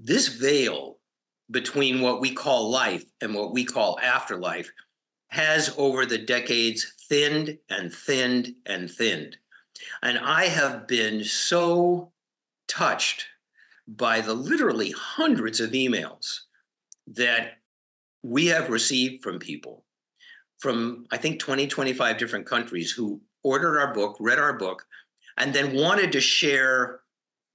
this veil between what we call life and what we call afterlife has over the decades thinned and thinned and thinned. And I have been so touched by the literally hundreds of emails that we have received from people from, I think, 20, 25 different countries who ordered our book, read our book, and then wanted to share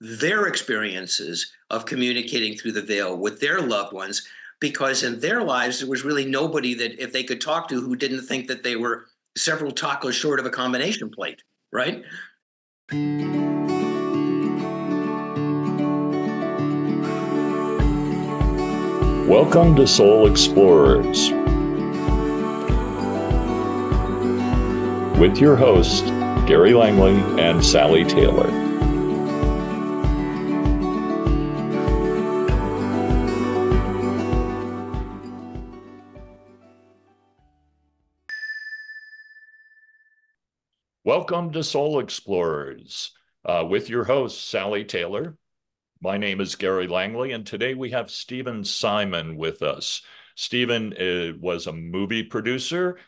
their experiences of communicating through the veil with their loved ones, because in their lives, there was really nobody that if they could talk to who didn't think that they were several tacos short of a combination plate, right? Welcome to Soul Explorers with your hosts, Gary Langley and Sally Taylor. Welcome to Soul Explorers with your host, Sally Taylor. My name is Gary Langley, and today we have Stephen Simon with us. Stephen was a movie producer,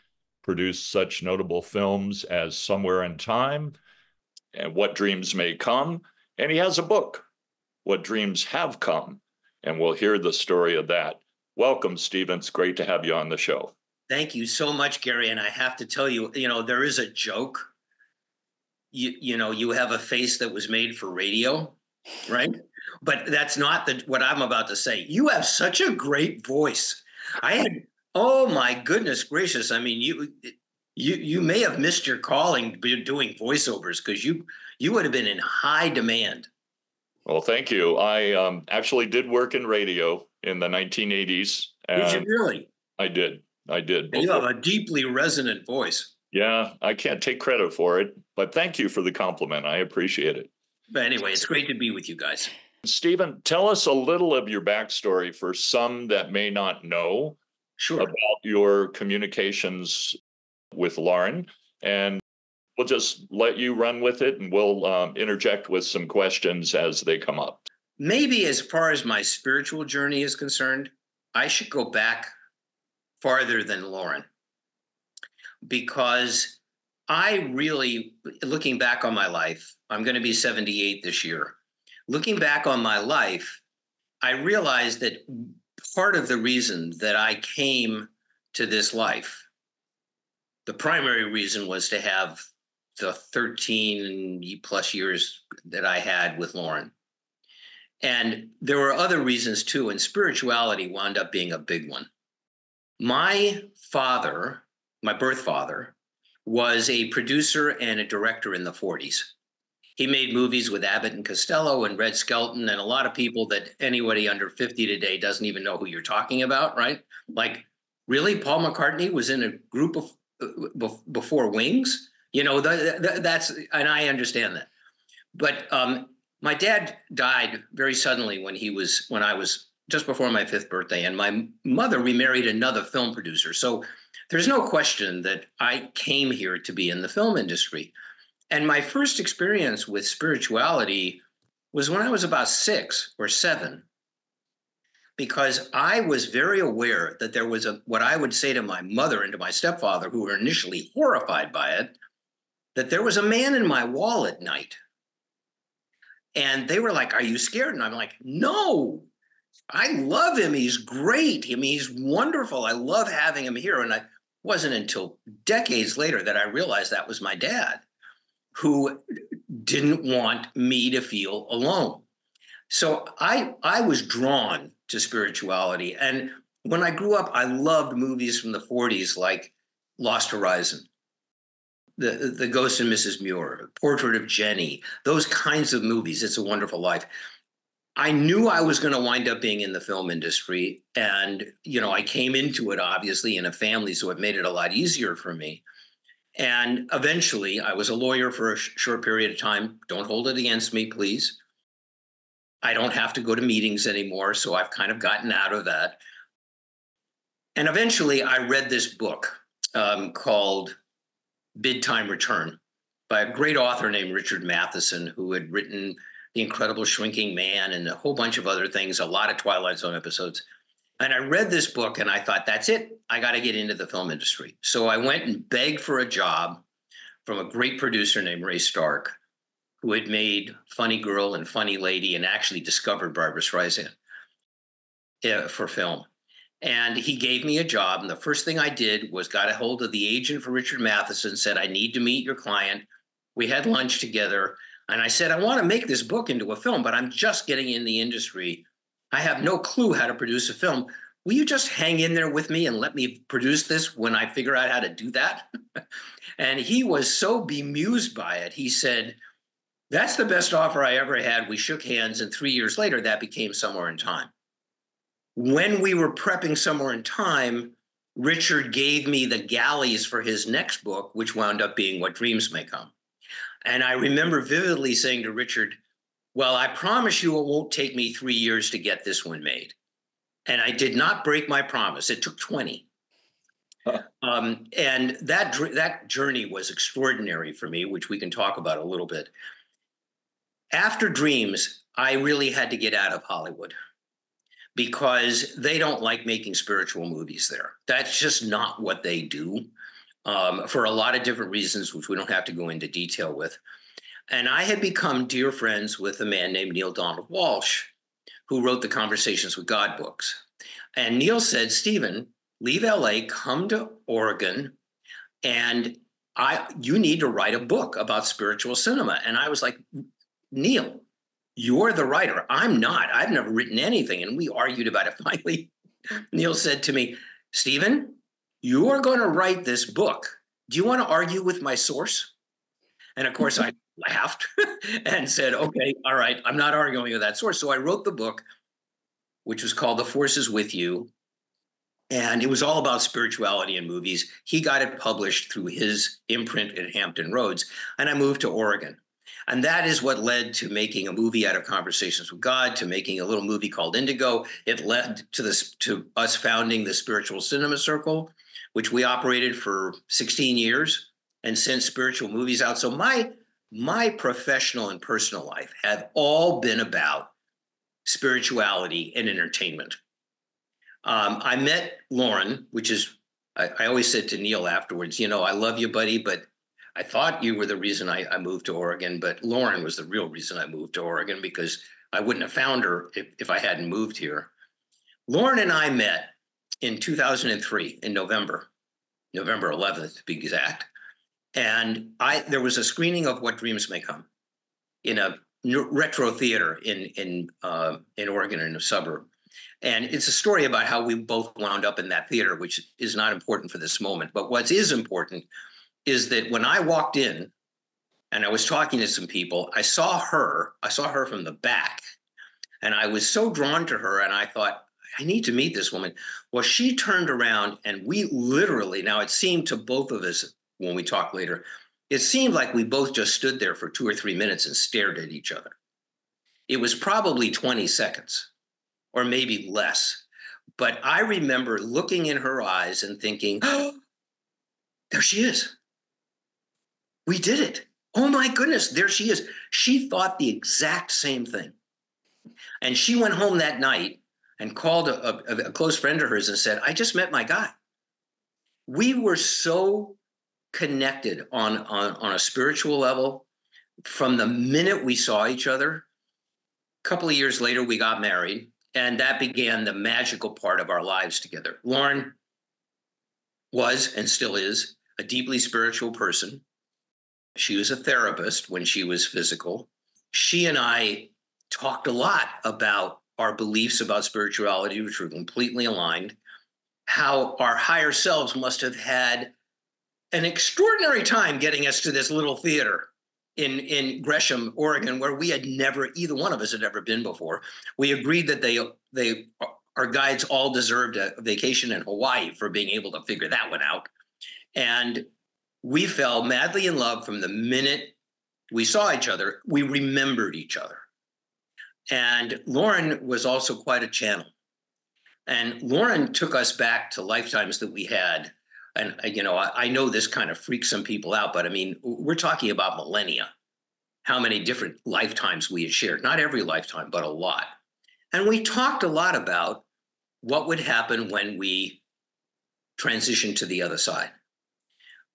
produced such notable films as Somewhere in Time and What Dreams May Come, and he has a book, What Dreams Have Come, and we'll hear the story of that. Welcome, Stephen. It's great to have you on the show. Thank you so much, Gary. And I have to tell you, there is a joke. You have a face that was made for radio, right? But that's not what I'm about to say. You have such a great voice. Oh my goodness gracious. I mean, you may have missed your calling doing voiceovers, because you would have been in high demand. Well, thank you. I actually did work in radio in the 1980s. Did you really? I did. And you have a deeply resonant voice. Yeah, I can't take credit for it, but thank you for the compliment. I appreciate it. But anyway, it's great to be with you guys. Stephen, tell us a little of your backstory for some that may not know about your communications with Lauren, and we'll just let you run with it, and we'll interject with some questions as they come up. Maybe as far as my spiritual journey is concerned, I should go back farther than Lauren, because I really, looking back on my life, I'm going to be 78 this year. Looking back on my life, I realized that part of the reason that I came to this life, the primary reason, was to have the 13 plus years that I had with Lauren. And there were other reasons too, and spirituality wound up being a big one. My father, my birth father, was a producer and a director in the 40s. He made movies with Abbott and Costello and Red Skelton, and a lot of people that anybody under 50 today doesn't even know who you're talking about, right? Like, really? Paul McCartney was in a group of before Wings? That's, and I understand that. But my dad died very suddenly when I was just before my 5th birthday, and my mother remarried another film producer. So there's no question that I came here to be in the film industry. And my first experience with spirituality was when I was about 6 or 7, because I was very aware that there was what I would say to my mother and to my stepfather, who were initially horrified by it, that there was a man in my wall at night. And they were like, "Are you scared?" And I'm like, "No, I love him. He's great. I mean, he's wonderful. I love having him here." And it wasn't until decades later that I realized that was my dad, who didn't want me to feel alone. So I was drawn to spirituality. And when I grew up, I loved movies from the 40s like Lost Horizon, The Ghost and Mrs. Muir, Portrait of Jenny, those kinds of movies. It's a Wonderful Life. I knew I was going to wind up being in the film industry. And, I came into it, obviously, in a family, so it made it a lot easier for me. And eventually, I was a lawyer for a short period of time. Don't hold it against me, please. I don't have to go to meetings anymore, so I've kind of gotten out of that. And eventually, I read this book called Bid Time Return by a great author named Richard Matheson, who had written The Incredible Shrinking Man and a whole bunch of other things, a lot of Twilight Zone episodes. And I read this book and I thought, that's it. I got to get into the film industry. So I went and begged for a job from a great producer named Ray Stark, who had made Funny Girl and Funny Lady and actually discovered Barbra Streisand for film. And he gave me a job. And the first thing I did was got a hold of the agent for Richard Matheson, said, I need to meet your client. We had lunch together. And I said, I want to make this book into a film, but I'm just getting in the industry. I have no clue how to produce a film. Will you just hang in there with me and let me produce this when I figure out how to do that? And he was so bemused by it. He said, that's the best offer I ever had. We shook hands, and 3 years later, that became Somewhere in Time. When we were prepping Somewhere in Time, Richard gave me the galleys for his next book, which wound up being What Dreams May Come. And I remember vividly saying to Richard, well, I promise you it won't take me 3 years to get this one made. And I did not break my promise. It took 20. And that journey was extraordinary for me, which we can talk about a little bit. After Dreams, I really had to get out of Hollywood because they don't like making spiritual movies there. That's just not what they do, for a lot of different reasons, which we don't have to go into detail with. And I had become dear friends with a man named Neale Donald Walsch, who wrote the Conversations with God books. And Neale said, Stephen, leave LA, come to Oregon, and you need to write a book about spiritual cinema. And I was like, Neale, you're the writer. I'm not. I've never written anything. And we argued about it. Finally, Neale said to me, Stephen, you are going to write this book. Do you want to argue with my source? And of course, I laughed and said, okay, all right, I'm not arguing with that source. So I wrote the book, which was called The Force Is With You. And it was all about spirituality in movies. He got it published through his imprint at Hampton Roads. And I moved to Oregon. And that is what led to making a movie out of Conversations with God, to making a little movie called Indigo. It led to us founding the Spiritual Cinema Circle, which we operated for 16 years and sent spiritual movies out. So my professional and personal life have all been about spirituality and entertainment. I met Lauren, which is, I always said to Neale afterwards, I love you, buddy, but I thought you were the reason I moved to Oregon, but Lauren was the real reason I moved to Oregon, because I wouldn't have found her if I hadn't moved here. Lauren and I met in 2003 in November 11th to be exact. And there was a screening of What Dreams May Come in a retro theater in Oregon, in a suburb. And it's a story about how we both wound up in that theater, which is not important for this moment. But what is important is that when I walked in and I was talking to some people, I saw her from the back, and I was so drawn to her, and I thought, I need to meet this woman. Well, she turned around, and we literally, now it seemed to both of us when we talked later, it seemed like we both just stood there for 2 or 3 minutes and stared at each other. It was probably 20 seconds or maybe less. But I remember looking in her eyes and thinking, oh, there she is. We did it. Oh my goodness, there she is. She thought the exact same thing. And she went home that night and called a close friend of hers and said, I just met my guy. We were so connected on a spiritual level from the minute we saw each other. A couple of years later, we got married, and that began the magical part of our lives together. Lauren was and still is a deeply spiritual person. She was a therapist when she was physical. She and I talked a lot about our beliefs about spirituality, which were completely aligned, how our higher selves must have had an extraordinary time getting us to this little theater in Gresham, Oregon, where we had never, either one of us had ever been before. We agreed that our guides all deserved a vacation in Hawaii for being able to figure that one out. And we fell madly in love from the minute we saw each other. We remembered each other. And Lauren was also quite a channel. And Lauren took us back to lifetimes that we had. And, I know this kind of freaks some people out, but I mean, we're talking about millennia. how many different lifetimes we had shared. Not every lifetime, but a lot. And we talked a lot about what would happen when we transitioned to the other side.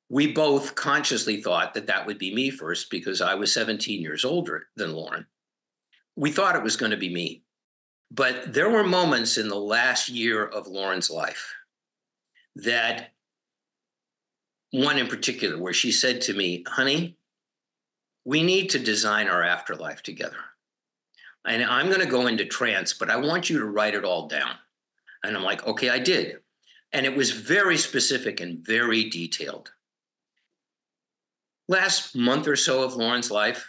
We both consciously thought that that would be me first because I was 17 years older than Lauren. We thought it was going to be me. But there were moments in the last year of Lauren's life, that one in particular, where she said to me, honey, we need to design our afterlife together. And I'm going to go into trance, but I want you to write it all down. And I'm like, okay, I did. And it was very specific and very detailed. Last month or so of Lauren's life,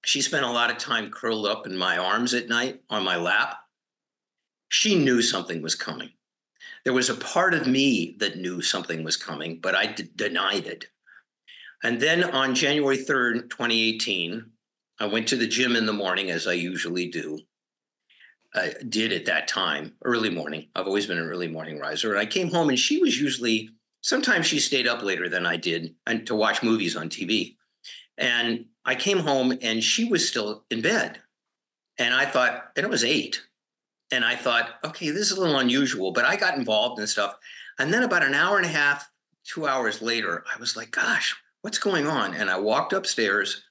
she spent a lot of time curled up in my arms at night on my lap. She knew something was coming. There was a part of me that knew something was coming, but I denied it. And then on January 3rd, 2018, I went to the gym in the morning, as I usually do. I did at that time, early morning. I've always been an early morning riser. And I came home and she was usually, sometimes she stayed up later than I did and to watch movies on TV. And I came home and she was still in bed. And I thought, and it was 8. And I thought, okay, this is a little unusual, but I got involved and stuff. And then about an hour and a half, 2 hours later, I was like, gosh, what's going on? And I walked upstairs.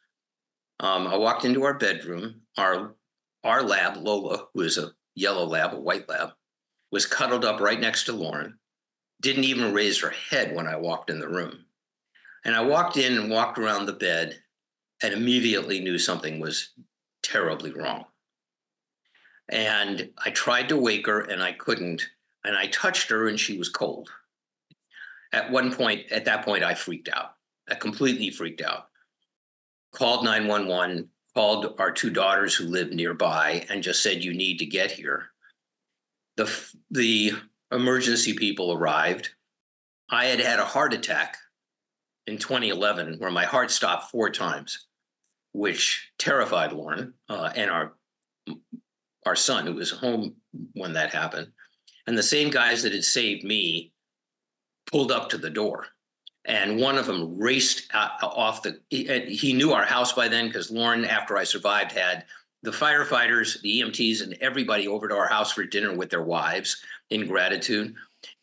I walked into our bedroom. Our lab, Lola, who is a yellow lab, a white lab, was cuddled up right next to Lauren, didn't even raise her head when I walked in the room. And I walked in and walked around the bed and immediately knew something was terribly wrong. And I tried to wake her and I couldn't. And I touched her and she was cold. At that point, I freaked out. I completely freaked out. Called 911, called our 2 daughters who lived nearby and just said, you need to get here. The emergency people arrived. I had had a heart attack in 2011 where my heart stopped 4 times, which terrified Lauren and our son, who was home when that happened. And the same guys that had saved me pulled up to the door. And one of them raced off he knew our house by then because Lauren, after I survived, had the firefighters, the EMTs, and everybody over to our house for dinner with their wives in gratitude.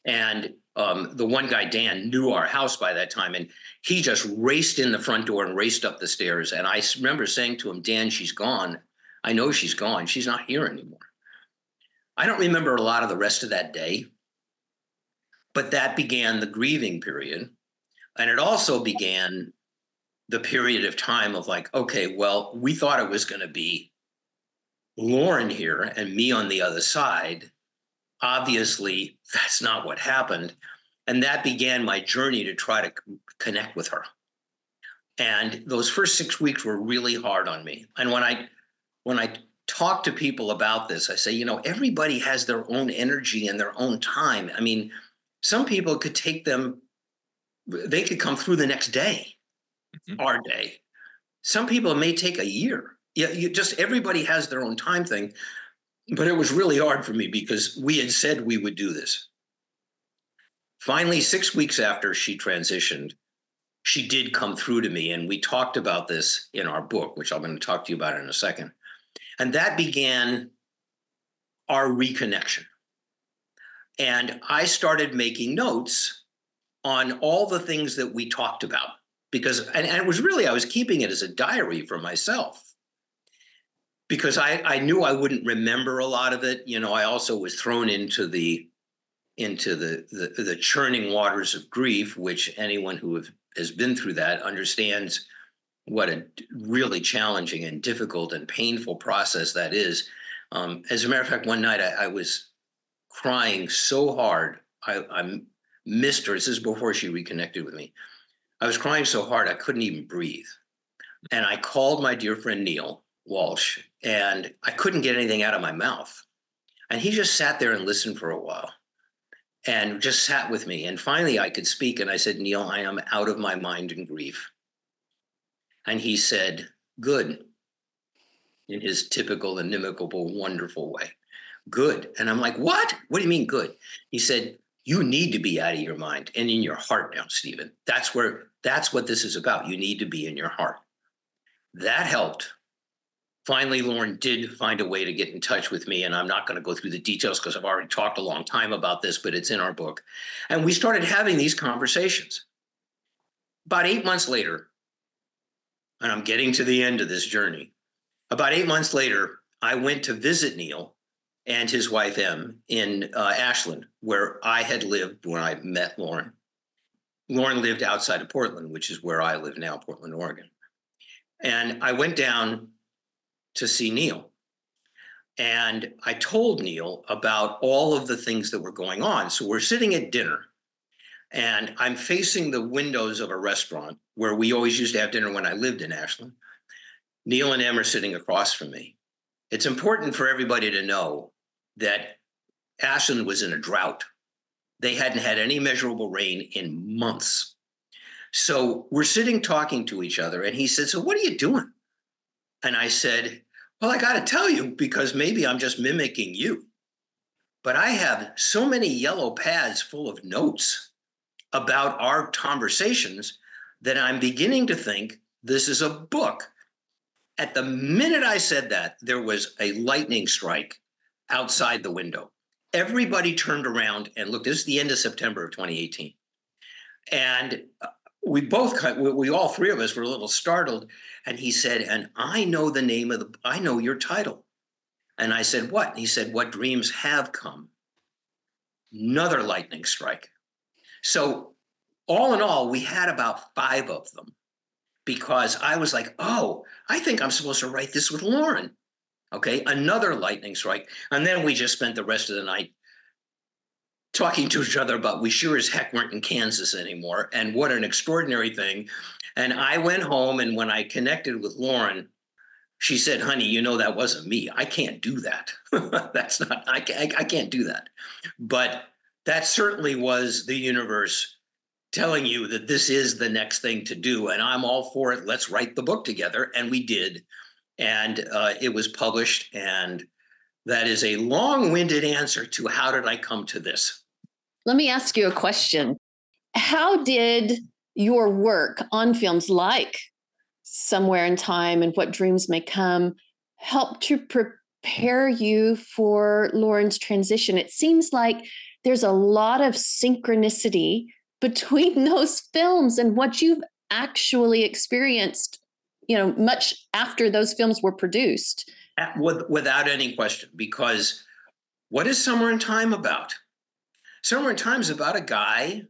And the one guy, Dan, knew our house by that time. And he just raced in the front door and raced up the stairs. And I remember saying to him, Dan, she's gone. I know she's gone. She's not here anymore. I don't remember a lot of the rest of that day, but that began the grieving period. And it also began the period of time of like, okay, well, we thought it was going to be Lauren here and me on the other side. Obviously, that's not what happened. And that began my journey to try to connect with her. And those first 6 weeks were really hard on me. And when I talk to people about this, I say, everybody has their own energy and their own time. I mean, some people could they could come through the next day, our day. Some people it may take a year. Yeah, everybody has their own time thing. But it was really hard for me because we had said we would do this. Finally, 6 weeks after she transitioned, she did come through to me. And we talked about this in our book, which I'm going to talk to you about in a second. And that began our reconnection. And I started making notes on all the things that we talked about because, and it was really, I was keeping it as a diary for myself because I knew I wouldn't remember a lot of it. I also was thrown into the churning waters of grief, which anyone who has been through that understands what a really challenging and difficult and painful process that is. As a matter of fact, one night I was crying so hard. I missed her. This is before she reconnected with me. I was crying so hard I couldn't even breathe. And I called my dear friend Neale Walsch, and I couldn't get anything out of my mouth. And he just sat there and listened for a while and just sat with me. And finally I could speak. And I said, Neale, I am out of my mind in grief. And he said, good, in his typical, inimitable, wonderful way. Good. And I'm like, what? What do you mean good? He said, you need to be out of your mind and in your heart now, Stephen. That's what this is about. You need to be in your heart. That helped. Finally, Lauren did find a way to get in touch with me, and I'm not going to go through the details because I've already talked a long time about this, but it's in our book. And we started having these conversations. About 8 months later, and I'm getting to the end of this journey, about 8 months later, I went to visit Neale and his wife, Em, in Ashland, where I had lived when I met Lauren. Lauren lived outside of Portland, which is where I live now, Portland, Oregon. And I went down to see Neale. And I told Neale about all of the things that were going on. So we're sitting at dinner, and I'm facing the windows of a restaurant where we always used to have dinner when I lived in Ashland. Neale and Em are sitting across from me. It's important for everybody to know that Ashland was in a drought. They hadn't had any measurable rain in months. So we're sitting talking to each other, and he said, "So what are you doing?" And I said, "Well, I got to tell you, because maybe I'm just mimicking you, but I have so many yellow pads full of notes about our conversations that I'm beginning to think this is a book." At the minute I said that, there was a lightning strike outside the window. Everybody turned around and looked. This is the end of September of 2018. And we all three of us were a little startled. And he said, "And I know the name of I know your title." And I said, "What?" And he said, "What Dreams Have Come." Another lightning strike. So all in all, we had about 5 of them, because I was like, "Oh, I think I'm supposed to write this with Lauren." Okay, another lightning strike. And then we just spent the rest of the night talking to each other about we sure as heck weren't in Kansas anymore, and what an extraordinary thing. And I went home, and when I connected with Lauren, she said, "Honey, you know, that wasn't me. I can't do that." That's not, I can't do that. But that certainly was the universe telling you that this is the next thing to do. And I'm all for it. Let's write the book together. And we did. And it was published. And that is a long-winded answer to how did I come to this? Let me ask you a question. How did your work on films like Somewhere in Time and What Dreams May Come help to prepare you for Lauren's transition? It seems like there's a lot of synchronicity between those films and what you've actually experienced, much after those films were produced. Without any question, because what is Somewhere in Time about? Somewhere in Time is about a guy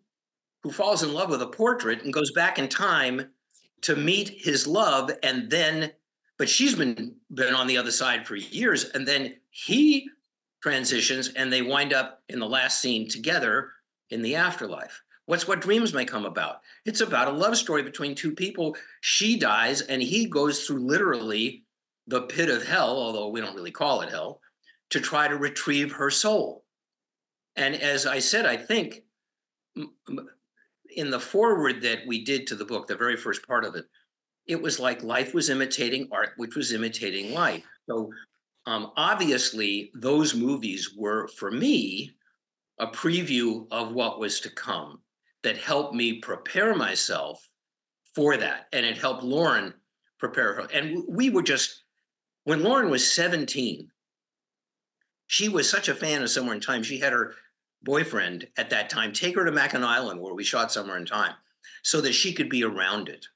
who falls in love with a portrait and goes back in time to meet his love, and then, but she's been on the other side for years, and then he transitions, and they wind up in the last scene together in the afterlife. What's What Dreams May Come about? It's about a love story between 2 people. She dies, and he goes through literally the pit of hell, although we don't really call it hell, to try to retrieve her soul. And as I said, I think in the foreword that we did to the book, the very first part of it, it was like life was imitating art, which was imitating life. So obviously, those movies were, for me, a preview of what was to come that helped me prepare myself for that. And it helped Lauren prepare her. And we were just, when Lauren was 17, she was such a fan of Somewhere in Time. She had her boyfriend at that time take her to Mackinac Island, where we shot Somewhere in Time, so that she could be around it.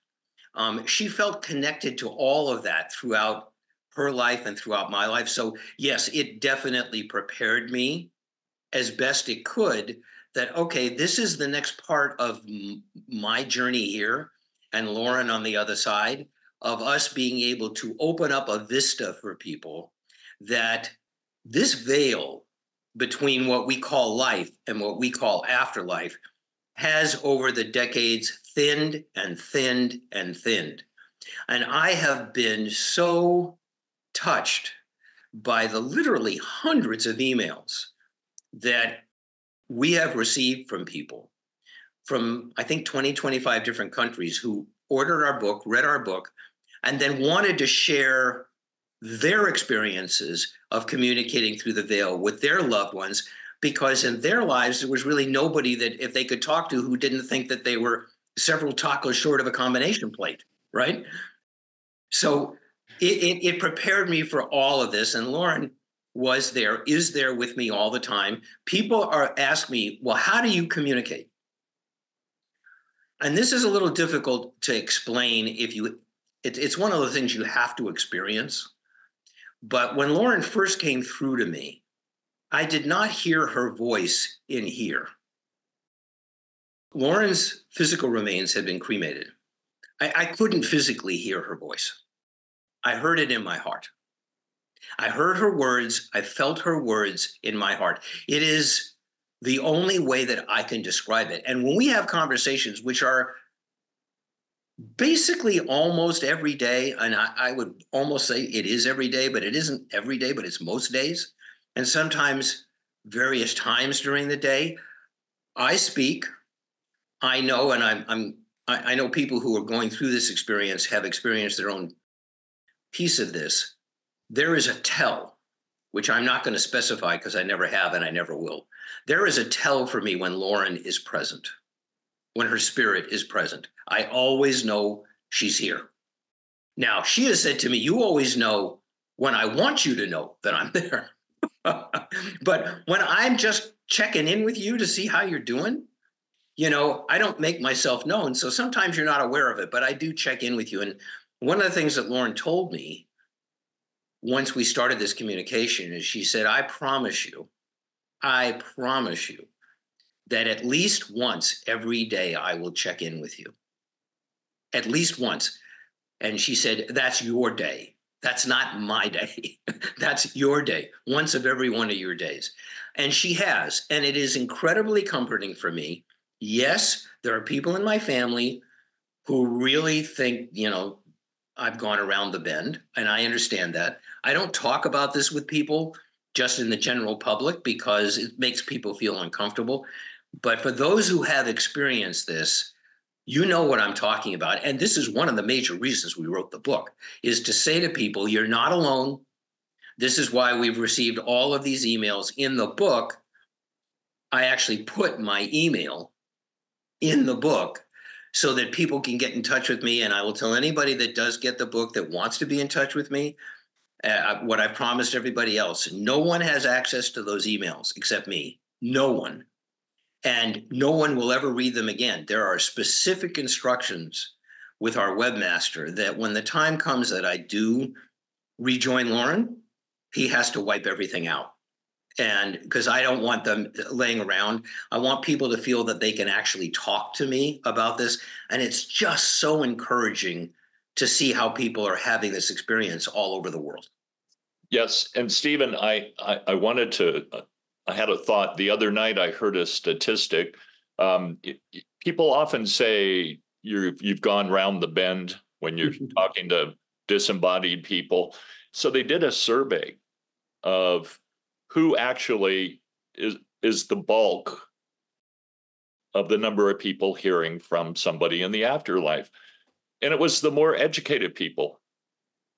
She felt connected to all of that throughout her life and throughout my life. So yes, it definitely prepared me as best it could that, okay, this is the next part of my journey here, and Lauren on the other side, of us being able to open up a vista for people, that this veil between what we call life and what we call afterlife has over the decades thinned and thinned and thinned. And I have been so touched by the literally hundreds of emails that we have received from people from, I think, 20, 25 different countries who ordered our book, read our book, and then wanted to share their experiences of communicating through the veil with their loved ones, because in their lives, there was really nobody that if they could talk to who didn't think that they were several tacos short of a combination plate, right? So it prepared me for all of this. And Lauren is there with me all the time. People ask me, well, how do you communicate? And this is a little difficult to explain it's one of the things you have to experience. But when Lauren first came through to me, I did not hear her voice in here. Lauren's physical remains had been cremated. I couldn't physically hear her voice. I heard it in my heart. I heard her words. I felt her words in my heart. It is the only way that I can describe it. And when we have conversations, which are basically almost every day, and I would almost say it is every day, but it isn't every day, but it's most days, and sometimes various times during the day, I speak. I know, and I know people who are going through this experience have experienced their own piece of this. There is a tell, which I'm not going to specify because I never have and I never will. There is a tell for me when Lauren is present, when her spirit is present. I always know she's here. Now, she has said to me, you always know when I want you to know that I'm there. But when I'm just checking in with you to see how you're doing, I don't make myself known. So sometimes you're not aware of it, but I do check in with you. And one of the things that Lauren told me once we started this communication is she said, I promise you that at least once every day I will check in with you. At least once. And she said, that's your day. That's not my day. That's your day. Once of every one of your days. And she has. And it is incredibly comforting for me. Yes, there are people in my family who really think, I've gone around the bend. And I understand that. I don't talk about this with people just in the general public because it makes people feel uncomfortable. But for those who have experienced this, you know what I'm talking about. And this is one of the major reasons we wrote the book, is to say to people, you're not alone. This is why we've received all of these emails. In the book, I actually put my email in the book so that people can get in touch with me. And I will tell anybody that does get the book that wants to be in touch with me, what I promised everybody else. No one has access to those emails except me. No one. And no one will ever read them again. There are specific instructions with our webmaster that when the time comes that I do rejoin Lauren, he has to wipe everything out. And because I don't want them laying around, I want people to feel that they can actually talk to me about this. And it's just so encouraging to see how people are having this experience all over the world. Yes. And Stephen, I wanted to, I had a thought the other night. I heard a statistic. People often say you've gone round the bend when you're talking to disembodied people. So they did a survey of who actually is the bulk of the number of people hearing from somebody in the afterlife. And it was the more educated people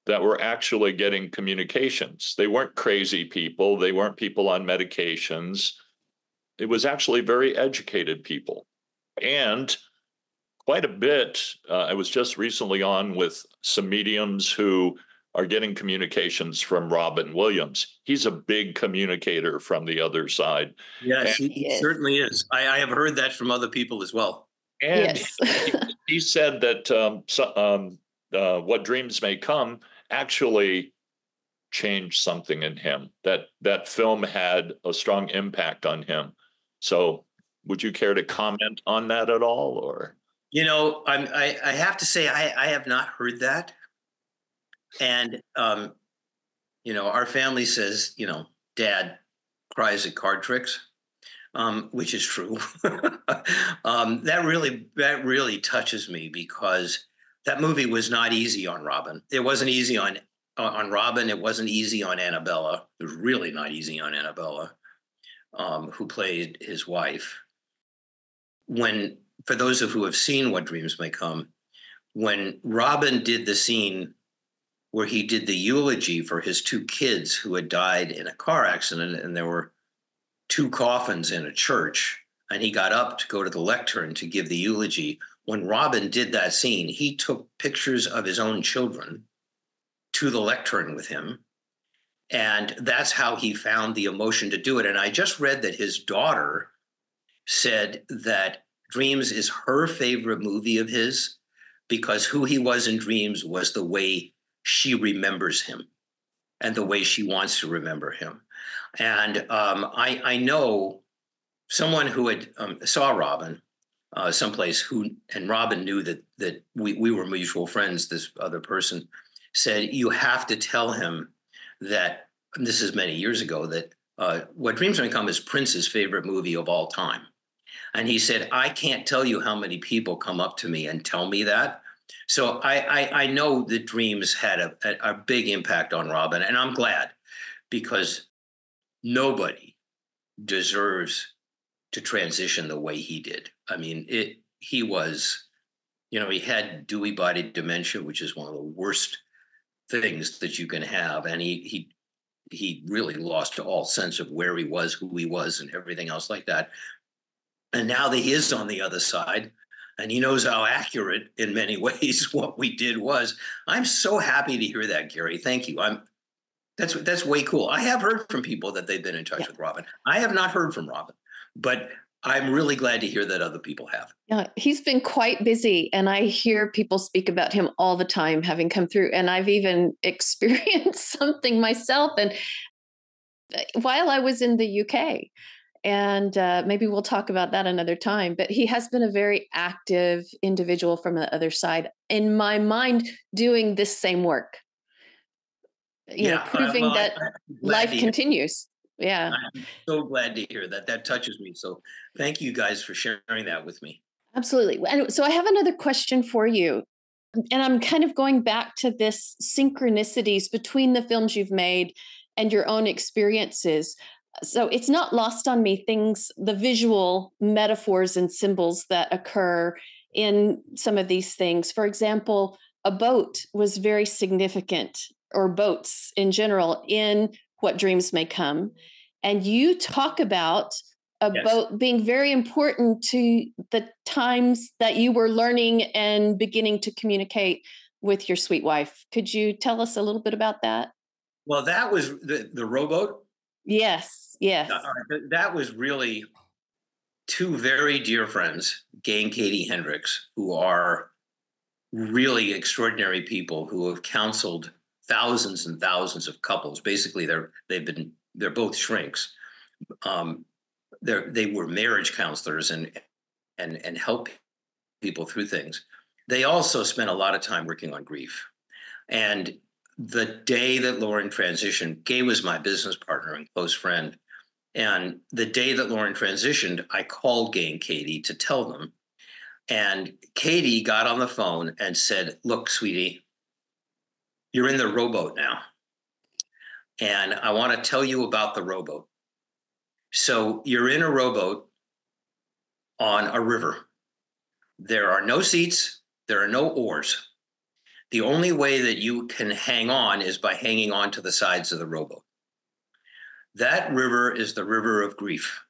that were actually getting communications. They weren't crazy people. They weren't people on medications. It was actually very educated people. And quite a bit, I was just recently on with some mediums who are getting communications from Robin Williams. He's a big communicator from the other side. Yes, he certainly is. I have heard that from other people as well. And Yes. he said that What Dreams May Come actually changed something in him. That film had a strong impact on him. So would you care to comment on that at all? Or I have to say I have not heard that. And our family says, Dad cries at card tricks. Which is true. That really touches me because that movie was not easy on Robin. It wasn't easy on Robin. It wasn't easy on Annabella. It was really not easy on Annabella, who played his wife. For those of who have seen What Dreams May Come, when Robin did the scene where he did the eulogy for his two kids who had died in a car accident, and there were two coffins in a church, and he got up to go to the lectern to give the eulogy. When Robin did that scene, he took pictures of his own children to the lectern with him. And that's how he found the emotion to do it. And I just read that his daughter said that Dreams is her favorite movie of his because who he was in Dreams was the way she remembers him and the way she wants to remember him. And I know someone who had saw Robin someplace and Robin knew that we were mutual friends. This other person said, you have to tell him that, and this is many years ago, that What Dreams May Come is Prince's favorite movie of all time. And he said, I can't tell you how many people come up to me and tell me that. So I know that Dreams had a big impact on Robin, and I'm glad, because nobody deserves to transition the way he did. I mean, he was, he had Lewy body dementia, which is one of the worst things that you can have. And he really lost all sense of where he was, who he was, and everything else like that. And now that he is on the other side, and he knows how accurate in many ways what we did was, I'm so happy to hear that, Gary. Thank you. That's way cool. I have heard from people that they've been in touch with Robin. I have not heard from Robin, but I'm really glad to hear that other people have. Yeah, he's been quite busy, and I hear people speak about him all the time, having come through. And I've even experienced something myself. And while I was in the UK, and maybe we'll talk about that another time, but he has been a very active individual from the other side, in my mind, doing this same work. Proving that life continues. Yeah. I'm so glad to hear that. That touches me. So thank you guys for sharing that with me. Absolutely. And so I have another question for you. And I'm kind of going back to this synchronicities between the films you've made and your own experiences. So it's not lost on me the visual metaphors and symbols that occur in some of these things. For example, a boat was very significant, or boats in general, in What Dreams May Come. And you talk about a boat being very important to the times that you were learning and beginning to communicate with your sweet wife. Could you tell us a little bit about that? Well, that was the rowboat. Yes. That was really two very dear friends, Gay and Katie Hendricks, who are really extraordinary people who have counseled thousands and thousands of couples. Basically, they're both shrinks. They were marriage counselors and help people through things. They also spent a lot of time working on grief. And the day that Lauren transitioned, Gay was my business partner and close friend. And the day that Lauren transitioned, I called Gay and Katie to tell them. And Katie got on the phone and said, look, sweetie, you're in the rowboat now. And I want to tell you about the rowboat. So you're in a rowboat on a river. There are no seats. There are no oars. The only way that you can hang on is by hanging on to the sides of the rowboat. That river is the river of grief.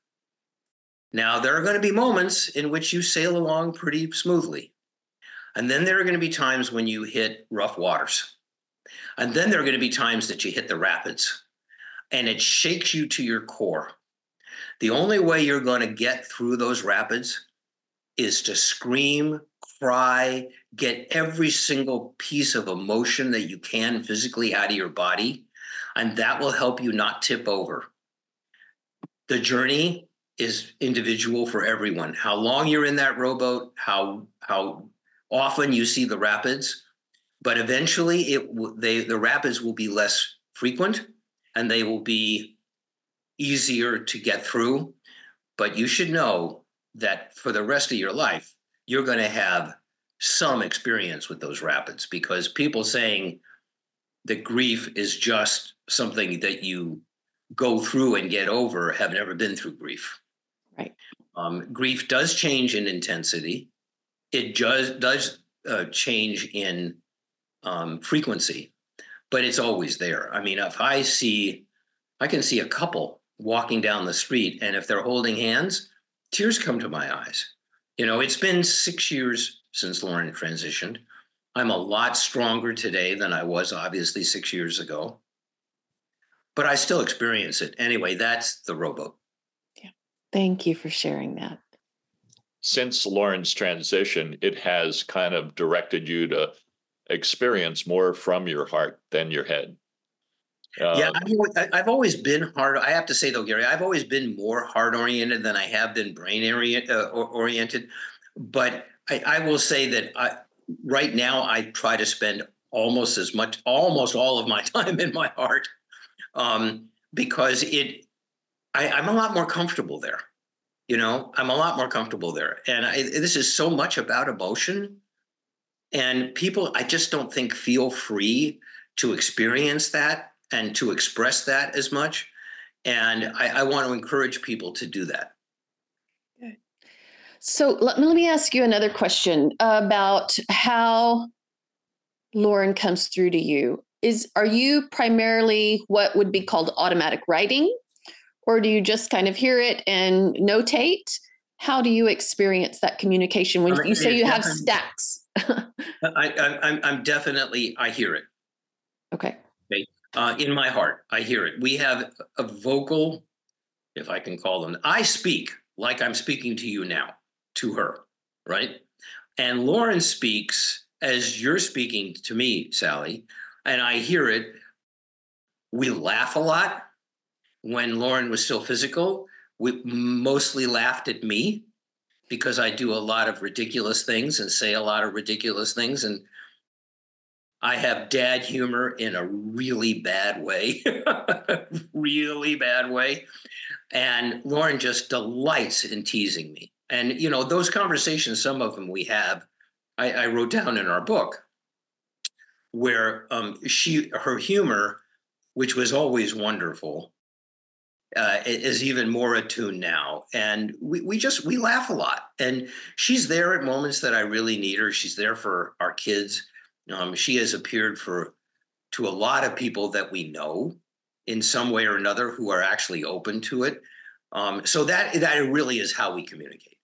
Now, there are going to be moments in which you sail along pretty smoothly. And then there are going to be times when you hit rough waters. And then there are going to be times that you hit the rapids. And it shakes you to your core. The only way you're going to get through those rapids is to scream, cry, get every single piece of emotion that you can physically out of your body, and that will help you not tip over. The journey is individual for everyone. How long you're in that rowboat, how often you see the rapids, but eventually the rapids will be less frequent and they will be easier to get through. But you should know that for the rest of your life, you're going to have some experience with those rapids, because people saying that grief is just something that you go through and get over have never been through grief. Right. Grief does change in intensity. It does change in frequency, but it's always there. I mean, if I can see a couple walking down the street, and if they're holding hands, tears come to my eyes. It's been 6 years since Lauren transitioned. I'm a lot stronger today than I was obviously 6 years ago, but I still experience it. Anyway, that's the rowboat. Yeah. Thank you for sharing that. Since Lauren's transition, it has kind of directed you to experience more from your heart than your head. Yeah, I've always been hard. I have to say though, Gary, I've always been more heart oriented than I have been brain oriented. But I will say that right now I try to spend almost all of my time in my heart, because I'm a lot more comfortable there. I'm a lot more comfortable there, and this is so much about emotion. And people, I just don't think feel free to experience that and to express that as much. And I want to encourage people to do that. Good. So let me ask you another question about how Lauren comes through to you. Are you primarily what would be called automatic writing, or do you just kind of hear it and notate? How do you experience that communication when you say you have stacks? I'm definitely, I hear it. Okay. In my heart, I hear it. We have a vocal, if I can call them, I speak like I'm speaking to you now, to her, right? And Lauren speaks as you're speaking to me, Sally, and I hear it. We laugh a lot. When Lauren was still physical, we mostly laughed at me because I do a lot of ridiculous things and say a lot of ridiculous things. And I have dad humor in a really bad way, really bad way. And Lauren just delights in teasing me. And, those conversations, some of them we have, I wrote down in our book, where her humor, which was always wonderful, is even more attuned now. And we laugh a lot. And she's there at moments that I really need her. She's there for our kids. She has appeared to a lot of people that we know in some way or another who are actually open to it. So that really is how we communicate.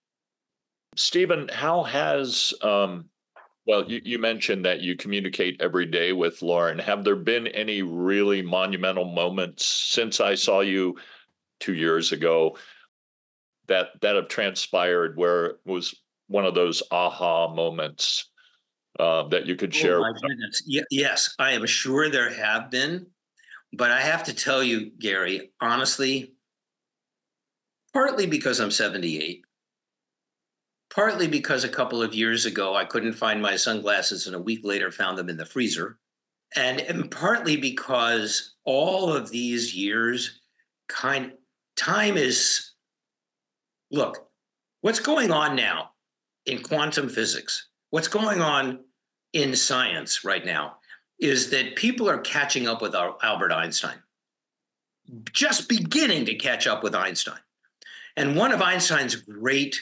Stephen, how has, well, you mentioned that you communicate every day with Lauren. Have there been any really monumental moments since I saw you 2 years ago that have transpired where it was one of those aha moments that you could share? Oh my goodness. Yes, I am sure there have been. But I have to tell you, Gary, honestly, partly because I'm 78, partly because a couple of years ago I couldn't find my sunglasses and a week later found them in the freezer, and partly because all of these years, time is, look, what's going on now in quantum physics, what's going on in science right now is that people are catching up with Albert Einstein, just beginning to catch up with Einstein. And one of Einstein's great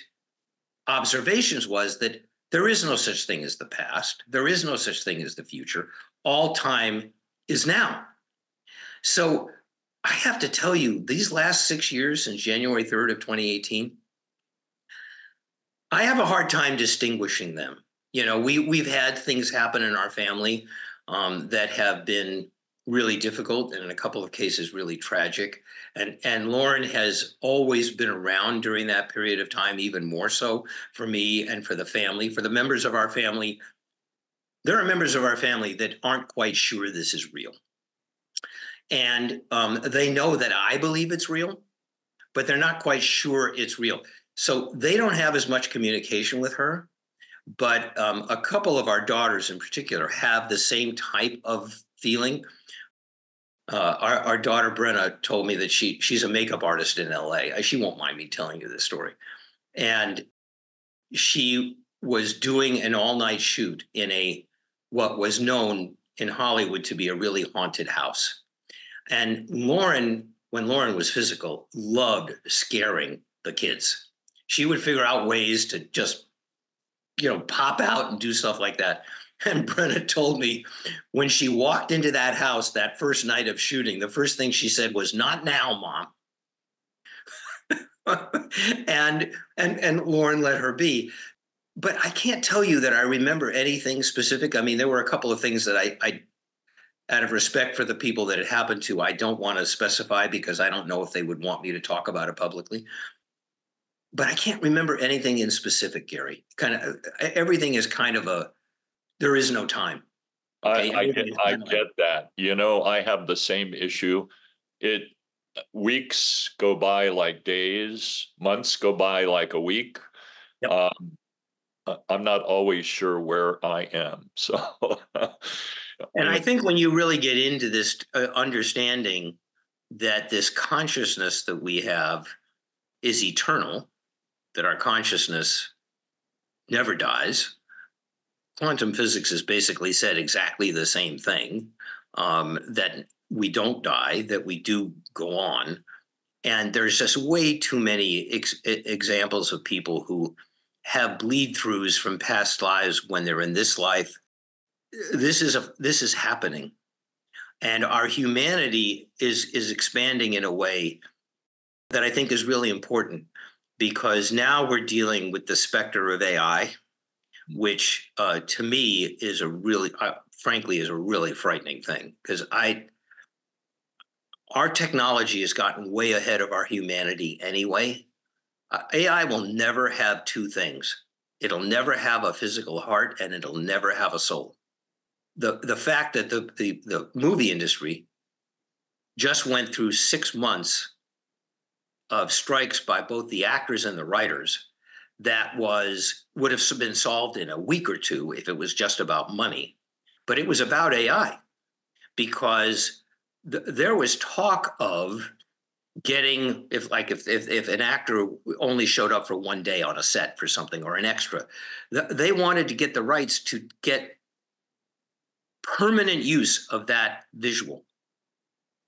observations was that there is no such thing as the past. There is no such thing as the future. All time is now. So I have to tell you, these last 6 years since January 3rd of 2018, I have a hard time distinguishing them. We've had things happen in our family that have been really difficult and in a couple of cases really tragic. And Lauren has always been around during that period of time, even more so for me and for the family, for the members of our family. There are members of our family that aren't quite sure this is real. And they know that I believe it's real, but they're not quite sure it's real. So they don't have as much communication with her. But a couple of our daughters in particular have the same type of feeling. Our daughter Brenna told me that she's a makeup artist in LA. She won't mind me telling you this story. And she was doing an all-night shoot in what was known in Hollywood to be a really haunted house. And Lauren, when Lauren was physical, loved scaring the kids. She would figure out ways to just, pop out and do stuff like that. And Brenna told me when she walked into that house that first night of shooting, the first thing she said was, "Not now, Mom." and Lauren let her be. but I can't tell you that I remember anything specific. I mean, there were a couple of things that I out of respect for the people that it happened to, I don't want to specify because I don't know if they would want me to talk about it publicly. But I can't remember anything in specific, Gary. Kind of everything is kind of there is no time. Okay. I get that. You know, I have the same issue. It weeks go by like days, months go by like a week. Yep. I'm not always sure where I am. So, And I think when you really get into this understanding that this consciousness that we have is eternal, that our consciousness never dies. Quantum physics has basically said exactly the same thing, that we don't die, that we do go on. And there's just way too many examples of people who have bleed throughs from past lives when they're in this life. This is happening. And our humanity is expanding in a way that I think is really important, because now we're dealing with the specter of AI, which to me is frankly, is a really frightening thing, because our technology has gotten way ahead of our humanity anyway. AI will never have two things. It'll never have a physical heart, and it'll never have a soul. The fact that the movie industry just went through 6 months of strikes by both the actors and the writers that would have been solved in a week or two if it was just about money. But it was about AI, because there was talk of getting, if an actor only showed up for one day on a set for something, or an extra, they wanted to get the rights to get permanent use of that visual,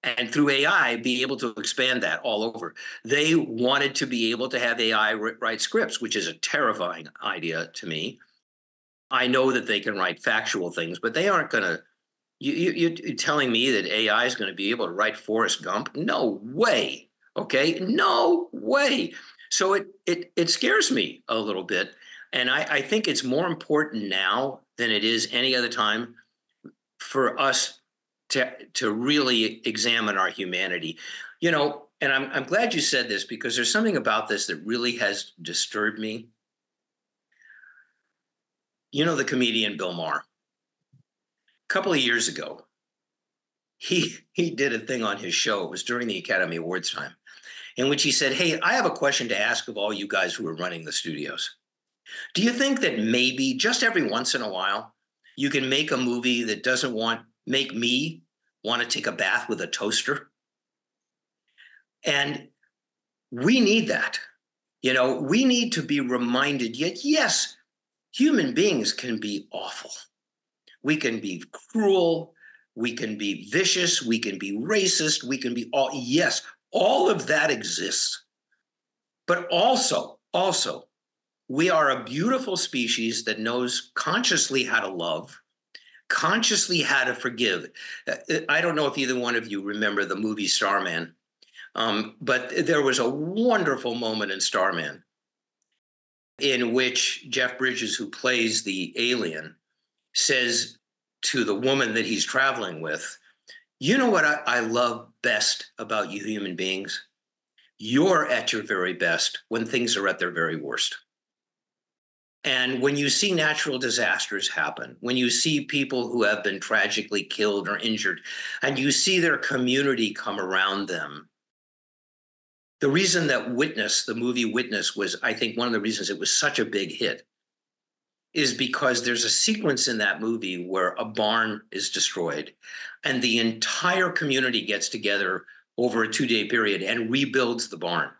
and through AI be able to expand that all over. They wanted to be able to have AI write scripts, which is a terrifying idea to me. I know that they can write factual things, but they aren't going to. You're telling me that AI is going to be able to write Forrest Gump? No way. Okay, no way. So it scares me a little bit, and I think it's more important now than it is any other time for us to really examine our humanity. You know, and I'm glad you said this, because there's something about this that really has disturbed me. You know, the comedian Bill Maher, a couple of years ago, he did a thing on his show. It was during the Academy Awards time, in which he said, "Hey, I have a question to ask of all you guys who are running the studios. Do you think that maybe just every once in a while you can make a movie that doesn't make me want to take a bath with a toaster?" And we need that. You know, we need to be reminded, yet, yes, human beings can be awful. We can be cruel. We can be vicious. We can be racist. We can be yes, all of that exists. But also, we are a beautiful species that knows consciously how to love, consciously how to forgive. I don't know if either one of you remember the movie Starman, but there was a wonderful moment in Starman in which Jeff Bridges, who plays the alien, says to the woman that he's traveling with, "You know what I love best about you human beings? You're at your very best when things are at their very worst." And when you see natural disasters happen, when you see people who have been tragically killed or injured, and you see their community come around them, the reason that the movie Witness was, I think, one of the reasons it was such a big hit is because there's a sequence in that movie where a barn is destroyed and the entire community gets together over a 2-day period and rebuilds the barn.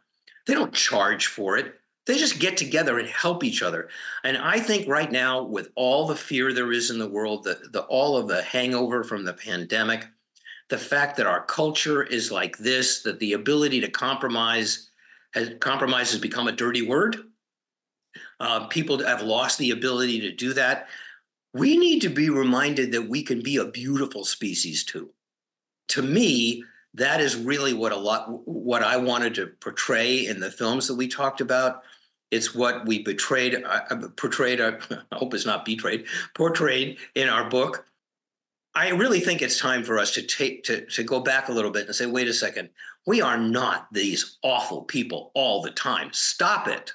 They don't charge for it. They just get together and help each other. And I think right now, with all the fear there is in the world, all of the hangover from the pandemic, the fact that our culture is like this, that the ability to compromise has become a dirty word. People have lost the ability to do that. We need to be reminded that we can be a beautiful species too. To me, that is really what I wanted to portray in the films that we talked about, It's what we portrayed, I hope it's not betrayed, portrayed in our book. I really think it's time for us to go back a little bit and say, wait a second, we are not these awful people all the time. Stop it.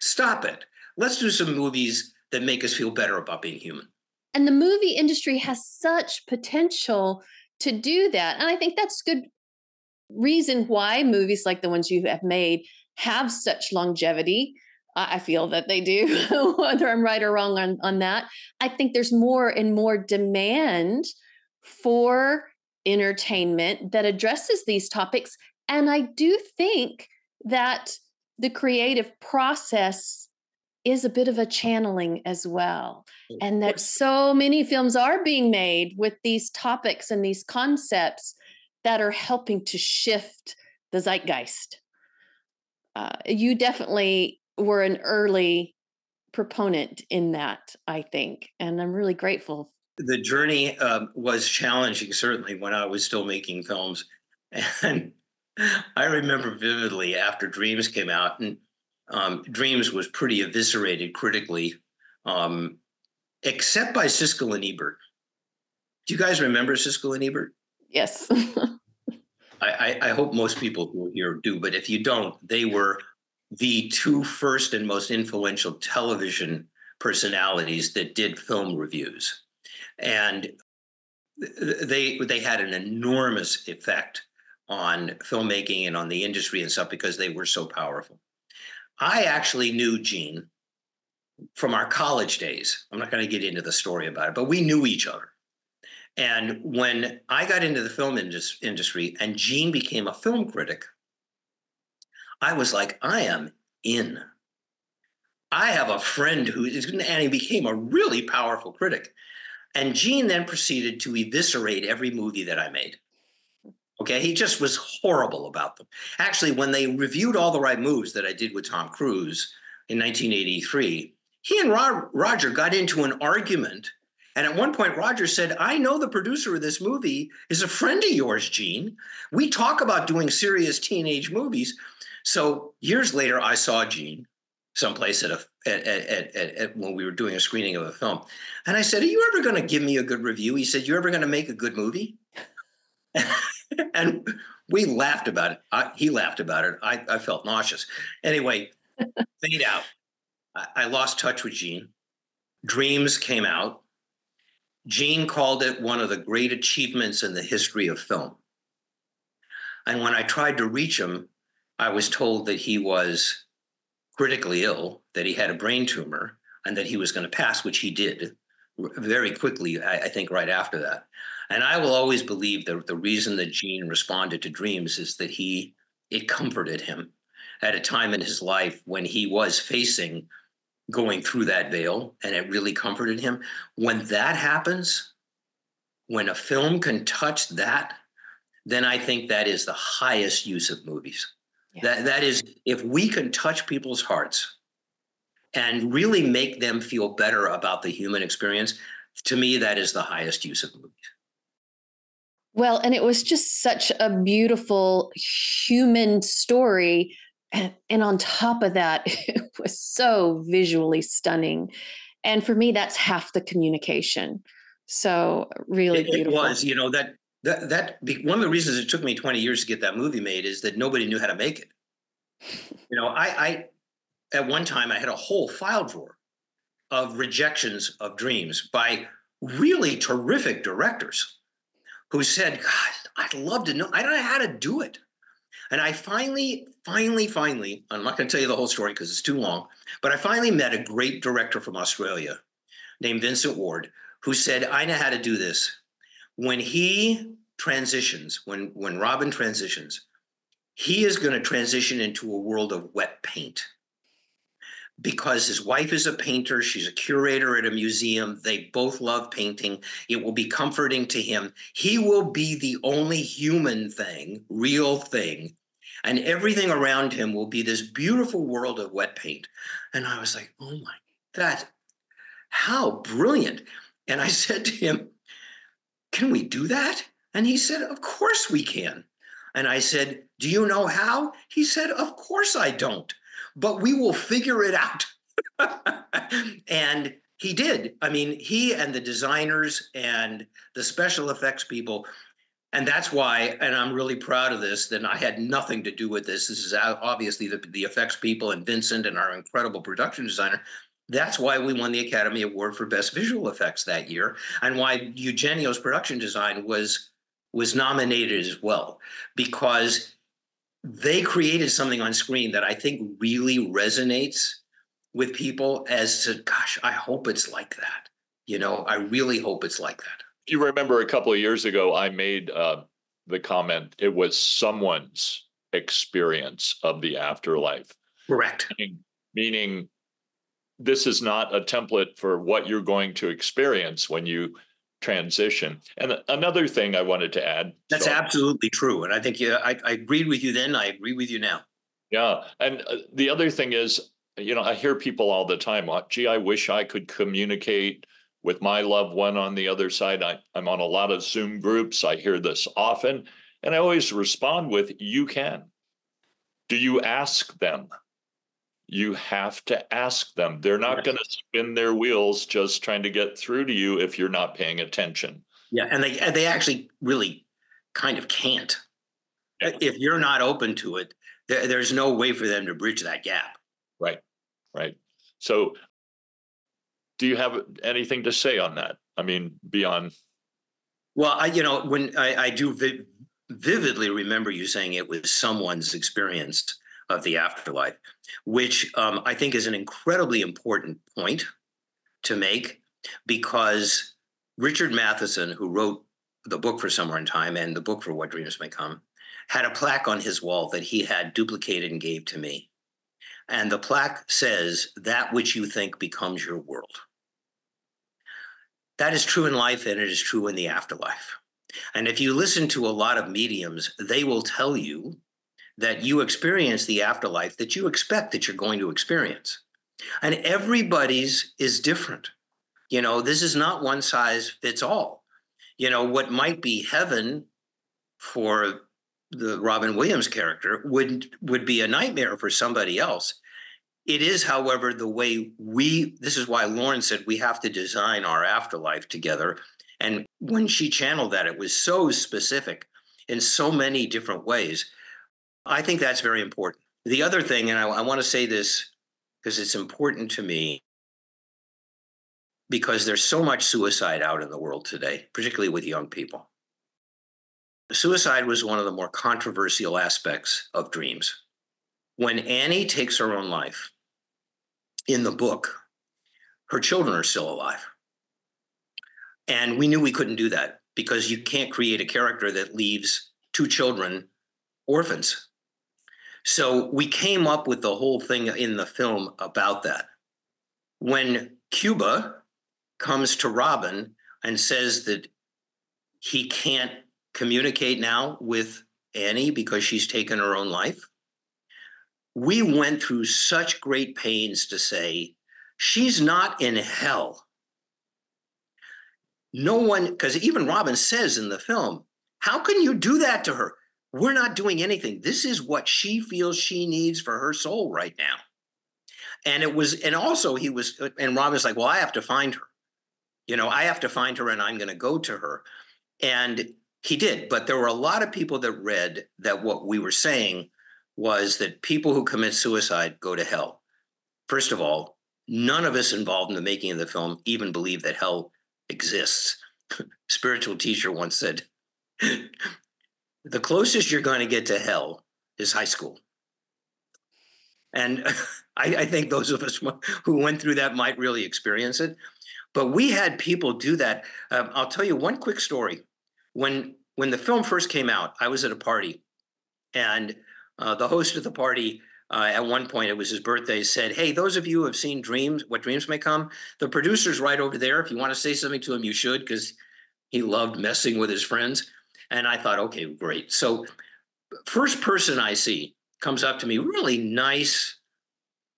Stop it. Let's do some movies that make us feel better about being human. And the movie industry has such potential to do that. And I think that's good reason why movies like the ones you have made have such longevity. I feel that they do, whether I'm right or wrong on that. I think there's more and more demand for entertainment that addresses these topics. And I do think that the creative process is a bit of a channeling as well. And that so many films are being made with these topics and these concepts that are helping to shift the zeitgeist. You definitely were an early proponent in that, I think, and I'm really grateful. The journey was challenging, certainly, when I was still making films. And I remember vividly after Dreams came out, and Dreams was pretty eviscerated critically, except by Siskel and Ebert. Do you guys remember Siskel and Ebert? Yes. I hope most people who are here do, but if you don't, they were the two first and most influential television personalities that did film reviews. And they had an enormous effect on filmmaking and on the industry and stuff because they were so powerful. I actually knew Gene from our college days. I'm not going to get into the story about it, but we knew each other. And when I got into the film industry and Gene became a film critic, I was like, I am in. I have a friend and he became a really powerful critic. And Gene then proceeded to eviscerate every movie that I made. Okay, he just was horrible about them. Actually, when they reviewed All the Right Moves that I did with Tom Cruise in 1983, he and Roger got into an argument. And at one point, Roger said, I know the producer of this movie is a friend of yours, Gene. We talk about doing serious teenage movies. So years later, I saw Gene someplace when we were doing a screening of a film. And I said, are you ever going to give me a good review? He said, you ever going to make a good movie? And we laughed about it. He laughed about it. I felt nauseous. Anyway, fade out. I lost touch with Gene. Dreams came out. Gene called it one of the great achievements in the history of film. And when I tried to reach him, I was told that he was critically ill, that he had a brain tumor, and that he was going to pass, which he did very quickly, I think right after that. And I will always believe that the reason that Gene responded to Dreams is that it comforted him at a time in his life when he was facing going through that veil, and it really comforted him. When that happens, when a film can touch that, then I think that is the highest use of movies. Yeah. That is, if we can touch people's hearts and really make them feel better about the human experience, to me, that is the highest use of movies. Well, and it was just such a beautiful human story. And on top of that, it was so visually stunning. And for me, that's half the communication. So really beautiful. It was, that one of the reasons it took me 20 years to get that movie made is that nobody knew how to make it. I at one time I had a whole file drawer of rejections of Dreams by really terrific directors who said, God, I'd love to know. I don't know how to do it. And I finally, I'm not going to tell you the whole story because it's too long, but I finally met a great director from Australia named Vincent Ward, who said, I know how to do this. When he transitions, when Robin transitions, he is going to transition into a world of wet paint. Because his wife is a painter, she's a curator at a museum, they both love painting, it will be comforting to him. He will be the only human thing, real thing, and everything around him will be this beautiful world of wet paint. And I was like, oh my, how brilliant. And I said to him, can we do that? And he said, of course we can. And I said, do you know how? He said, of course I don't. but we will figure it out. And he did. I mean, he and the designers and the special effects people. And that's why, and I'm really proud of this, that I had nothing to do with this. This is obviously the effects people and Vincent and our incredible production designer. That's why we won the Academy Award for Best Visual Effects that year, and why Eugenio's production design was nominated as well, because they created something on screen that I think really resonates with people as to, gosh, I hope it's like that. You know, I really hope it's like that. You remember a couple of years ago, I made the comment, it was someone's experience of the afterlife. Correct. Meaning this is not a template for what you're going to experience when you transition. And another thing I wanted to add. That's absolutely true. And I think I agreed with you then. I agree with you now. Yeah. And the other thing is, you know, I hear people all the time, gee, I wish I could communicate with my loved one on the other side. I'm on a lot of Zoom groups. I hear this often. And I always respond with, you can. Do you ask them? You have to ask them. They're not going to spin their wheels just trying to get through to you if you're not paying attention. Yeah, and they actually really kind of can't. Yeah. If you're not open to it, there's no way for them to bridge that gap. Right. So do you have anything to say on that? I mean, beyond. Well, when I do vividly remember you saying it was someone's experience of the afterlife, which I think is an incredibly important point to make, because Richard Matheson, who wrote the book for Somewhere in Time and the book for What Dreams May Come, had a plaque on his wall that he had duplicated and gave to me. And the plaque says, "That which you think becomes your world." That is true in life, and it is true in the afterlife. And if you listen to a lot of mediums, they will tell you that you experience the afterlife that you expect that you're going to experience. And everybody's is different. You know, this is not one size fits all. You know, what might be heaven for the Robin Williams character would be a nightmare for somebody else. It is, however, the way this is why Lauren said we have to design our afterlife together. And when she channeled that, it was so specific in so many different ways. I think that's very important. The other thing, and I want to say this because it's important to me, because there's so much suicide out in the world today, particularly with young people. Suicide was one of the more controversial aspects of dreams. When Annie takes her own life, in the book, her children are still alive. And we knew we couldn't do that because you can't create a character that leaves two children orphans. So we came up with the whole thing in the film about that. When Cuba comes to Robin and says that he can't communicate now with Annie because she's taken her own life, we went through such great pains to say, she's not in hell. No one, because even Robin says in the film, how can you do that to her? We're not doing anything. This is what she feels she needs for her soul right now. And and Robin's like, well, I have to find her. You know, I have to find her and I'm going to go to her. And he did. But there were a lot of people that read that what we were saying was that people who commit suicide go to hell. First of all, none of us involved in the making of the film even believe that hell exists. Spiritual teacher once said, the closest you're going to get to hell is high school. And I think those of us who went through that might really experience it. But we had people do that. I'll tell you one quick story. When the film first came out, I was at a party, and the host of the party, at one point, it was his birthday, said, hey, those of you who have seen What Dreams May Come, the producer's right over there. If you want to say something to him, you should, because he loved messing with his friends. And I thought, okay, great. So first person I see comes up to me, really nice,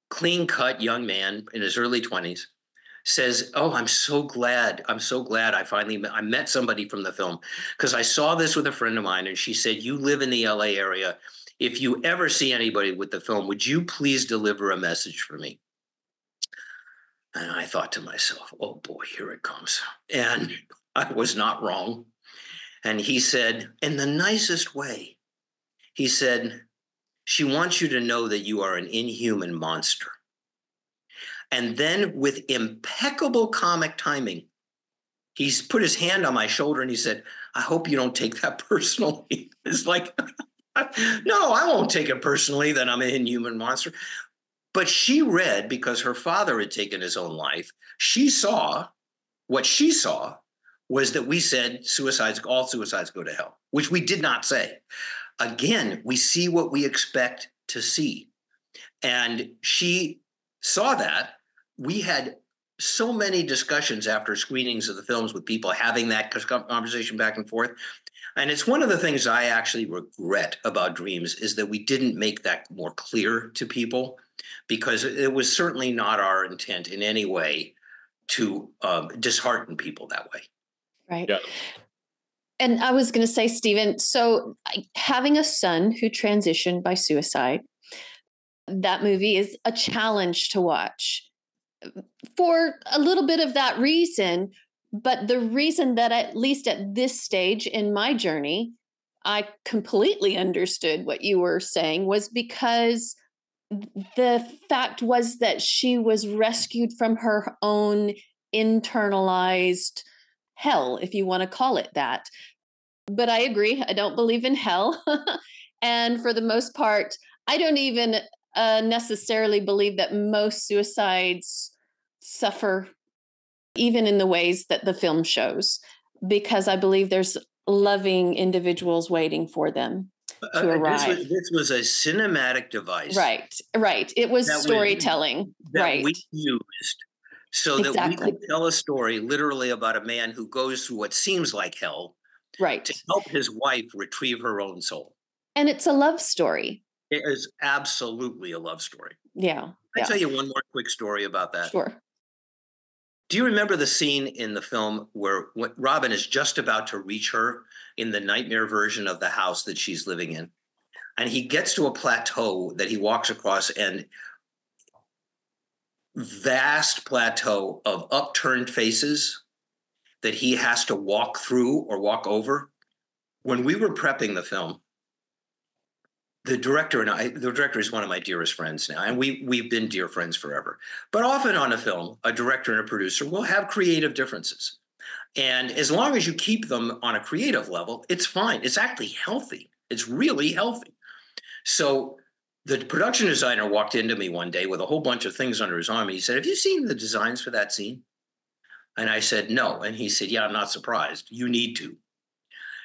clean-cut young man in his early 20s, says, oh, I'm so glad I met somebody from the film, because I saw this with a friend of mine, and she said, you live in the LA area. if you ever see anybody with the film, would you please deliver a message for me? And I thought to myself, oh boy, here it comes. And I was not wrong. And he said, in the nicest way, he said, she wants you to know that you are an inhuman monster. And then with impeccable comic timing, he's put his hand on my shoulder and he said, I hope you don't take that personally. It's like, no, I won't take it personally that I'm an inhuman monster. But she read, because her father had taken his own life, what she saw was that we said all suicides go to hell, which we did not say. Again, we see what we expect to see. And she saw that. We had so many discussions after screenings of the films with people having that conversation back and forth. And it's one of the things I actually regret about Dreams is that we didn't make that more clear to people, because it was certainly not our intent in any way to dishearten people that way. Right. Yeah. And I was going to say, Stephen, so having a son who transitioned by suicide, that movie is a challenge to watch for a little bit of that reason. But the reason that, at least at this stage in my journey, I completely understood what you were saying was because the fact was that she was rescued from her own internalized hell, if you want to call it that. But I agree, I don't believe in hell. And for the most part, I don't even necessarily believe that most suicides suffer even in the ways that the film shows, because I believe there's loving individuals waiting for them to arrive. This was a cinematic device. Right. It was storytelling. That we used so that we could tell a story literally about a man who goes through what seems like hell to help his wife retrieve her own soul. And it's a love story. It is absolutely a love story. Yeah. I'll tell you one more quick story about that. Sure. Do you remember the scene in the film where Robin is just about to reach her in the nightmare version of the house that she's living in? And he gets to a plateau that he walks across, and vast plateau of upturned faces that he has to walk through or walk over. When we were prepping the film, the director is one of my dearest friends now, and we've been dear friends forever. But often on a film, a director and a producer will have creative differences. And as long as you keep them on a creative level, it's fine. It's actually healthy. It's really healthy. So the production designer walked into me one day with a whole bunch of things under his arm. And he said, have you seen the designs for that scene? And I said, no. And he said, yeah, I'm not surprised. You need to.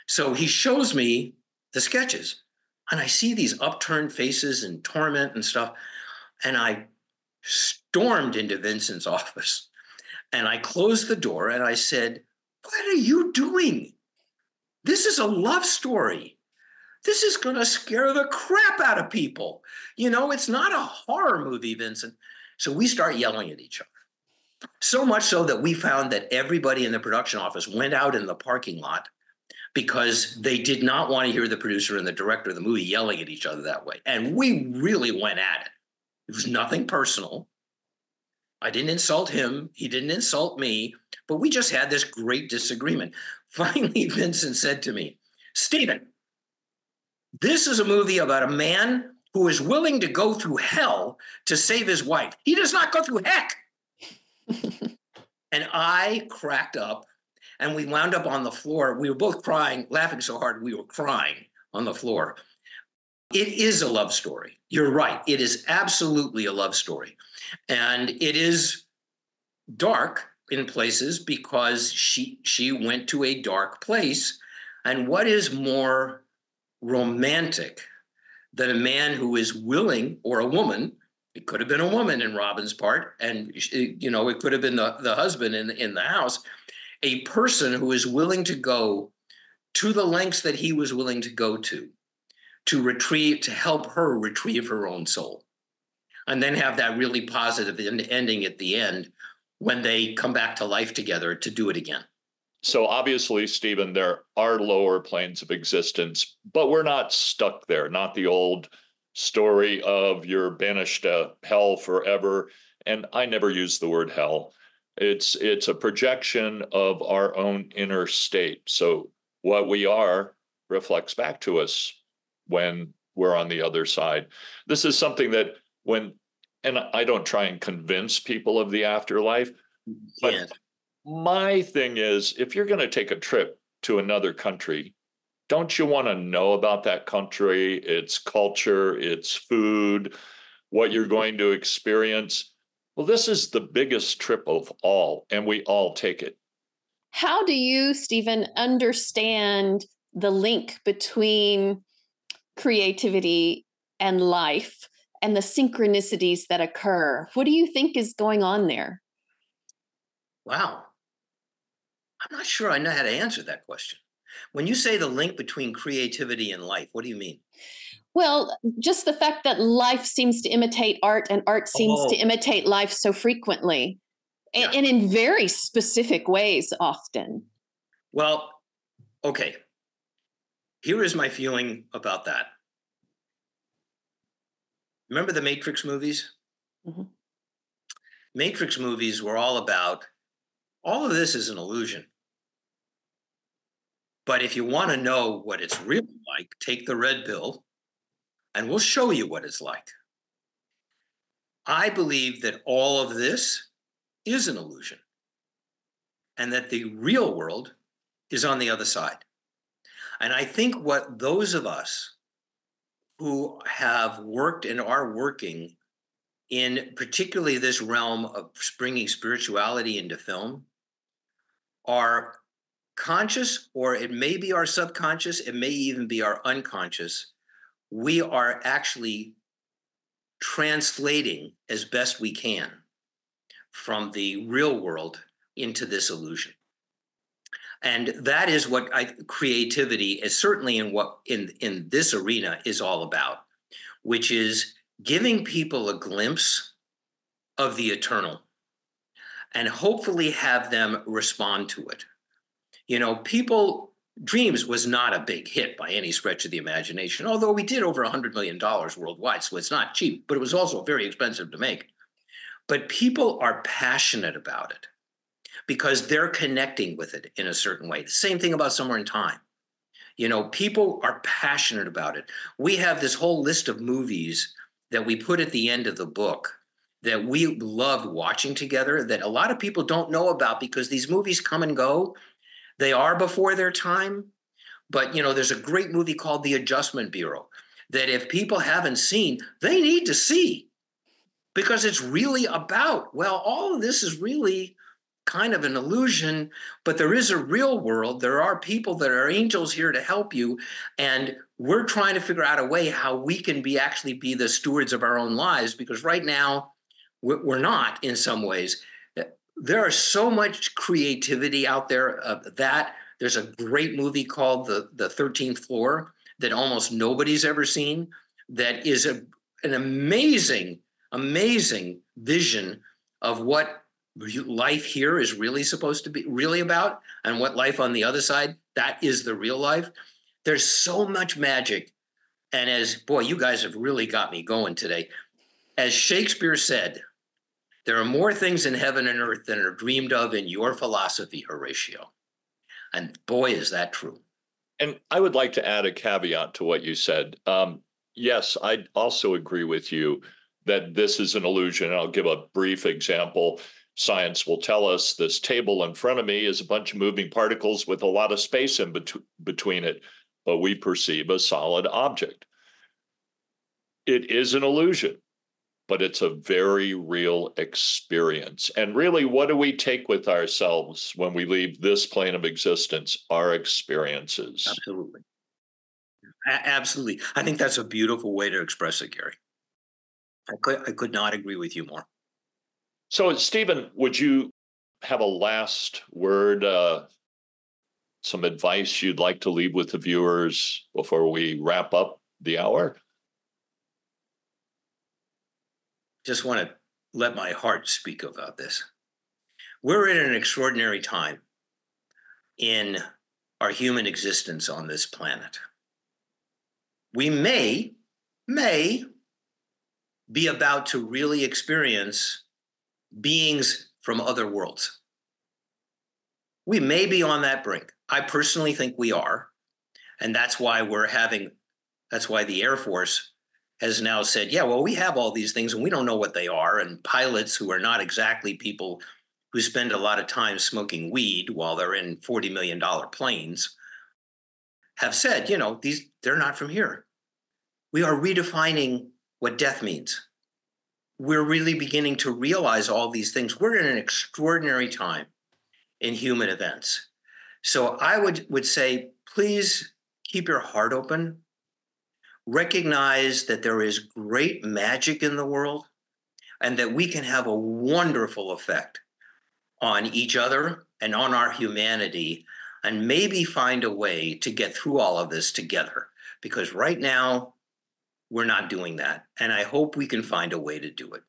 So he shows me the sketches. And I see these upturned faces and torment and stuff. And I stormed into Vincent's office. And I closed the door and I said, what are you doing? This is a love story. This is going to scare the crap out of people. You know, it's not a horror movie, Vincent. So we start yelling at each other. So much so that we found that everybody in the production office went out in the parking lot because they did not want to hear the producer and the director of the movie yelling at each other that way. And we really went at it. It was nothing personal. I didn't insult him. He didn't insult me. But we just had this great disagreement. Finally, Vincent said to me, Stephen, this is a movie about a man who is willing to go through hell to save his wife. He does not go through heck. And I cracked up. And we wound up on the floor. We were both crying, laughing so hard we were crying on the floor. It is a love story. You're right. It is absolutely a love story. And it is dark in places because she went to a dark place. And what is more romantic than a man who is willing, or a woman, it could have been a woman in Robin's part, and it could have been the husband in the house, a person who is willing to go to the lengths that he was willing to go to help her retrieve her own soul. And then have that really positive ending at the end when they come back to life together to do it again. So obviously, Stephen, there are lower planes of existence, but we're not stuck there. Not the old story of you're banished to hell forever. And I never use the word hell. It's a projection of our own inner state. So what we are reflects back to us when we're on the other side. This is something that and I don't try and convince people of the afterlife, Yeah. but my thing is, if you're going to take a trip to another country, don't you want to know about that country, its culture, its food, what you're going to experience? Well, this is the biggest trip of all, and we all take it. How do you, Stephen, understand the link between creativity and life and the synchronicities that occur? What do you think is going on there? Wow. I'm not sure I know how to answer that question. When you say the link between creativity and life, what do you mean? Well, just the fact that life seems to imitate art and art seems to Oh, imitate life so frequently yeah. and in very specific ways often. Well, okay. Here is my feeling about that. Remember the Matrix movies? Mhm. Matrix movies were all about all of this is an illusion. But if you want to know what it's really like, take the red pill and we'll show you what it's like. I believe that all of this is an illusion and that the real world is on the other side. And I think what those of us who have worked and are working in particularly this realm of bringing spirituality into film are conscious, or it may be our subconscious, it may even be our unconscious. We are actually translating as best we can from the real world into this illusion. And that is what creativity is certainly in this arena is all about, which is giving people a glimpse of the eternal and hopefully have them respond to it. You know, Dreams was not a big hit by any stretch of the imagination, although we did over $100 million worldwide, so it's not cheap, but it was also very expensive to make. But people are passionate about it because they're connecting with it in a certain way. The same thing about Somewhere in Time. You know, people are passionate about it. We have this whole list of movies that we put at the end of the book that we loved watching together that a lot of people don't know about because these movies come and go. They are before their time. But, you know, there's a great movie called The Adjustment Bureau that if people haven't seen, they need to see because it's really about, well, all of this is really kind of an illusion, but there is a real world. There are people that are angels here to help you. And we're trying to figure out a way how we can actually be the stewards of our own lives, because right now we're not in some ways. There are so much creativity out there that there's a great movie called the 13th Floor that almost nobody's ever seen that is an amazing vision of what life here is really supposed to be really about and what life on the other side, that is the real life. There's so much magic. And you guys have really got me going today. As Shakespeare said, there are more things in heaven and earth than are dreamed of in your philosophy, Horatio. And boy, is that true. And I would like to add a caveat to what you said. Yes, I also agree with you that this is an illusion. I'll give a brief example. Science will tell us this table in front of me is a bunch of moving particles with a lot of space in between it, but we perceive a solid object. It is an illusion, but it's a very real experience. And really, what do we take with ourselves when we leave this plane of existence? Our experiences. Absolutely. Absolutely. I think that's a beautiful way to express it, Gary. I could not agree with you more. So, Stephen, would you have a last word, some advice you'd like to leave with the viewers before we wrap up the hour? Just want to let my heart speak about this. We're in an extraordinary time in our human existence on this planet. We may be about to really experience beings from other worlds. We may be on that brink. I personally think we are. And that's why the Air Force has now said, yeah, well, we have all these things and we don't know what they are. And pilots who are not exactly people who spend a lot of time smoking weed while they're in $40 million planes have said, they're not from here. We are redefining what death means. We're really beginning to realize all these things. We're in an extraordinary time in human events. So I would say, please keep your heart open. Recognize that there is great magic in the world and that we can have a wonderful effect on each other and on our humanity, and maybe find a way to get through all of this together. Because right now, we're not doing that. And I hope we can find a way to do it.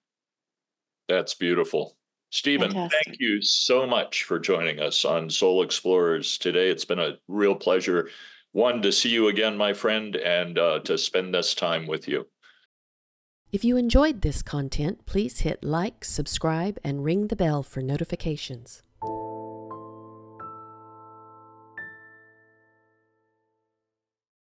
That's beautiful. Stephen, Fantastic. Thank you so much for joining us on Soul Explorers today. It's been a real pleasure, one, to see you again, my friend, and to spend this time with you. If you enjoyed this content, please hit like, subscribe, and ring the bell for notifications.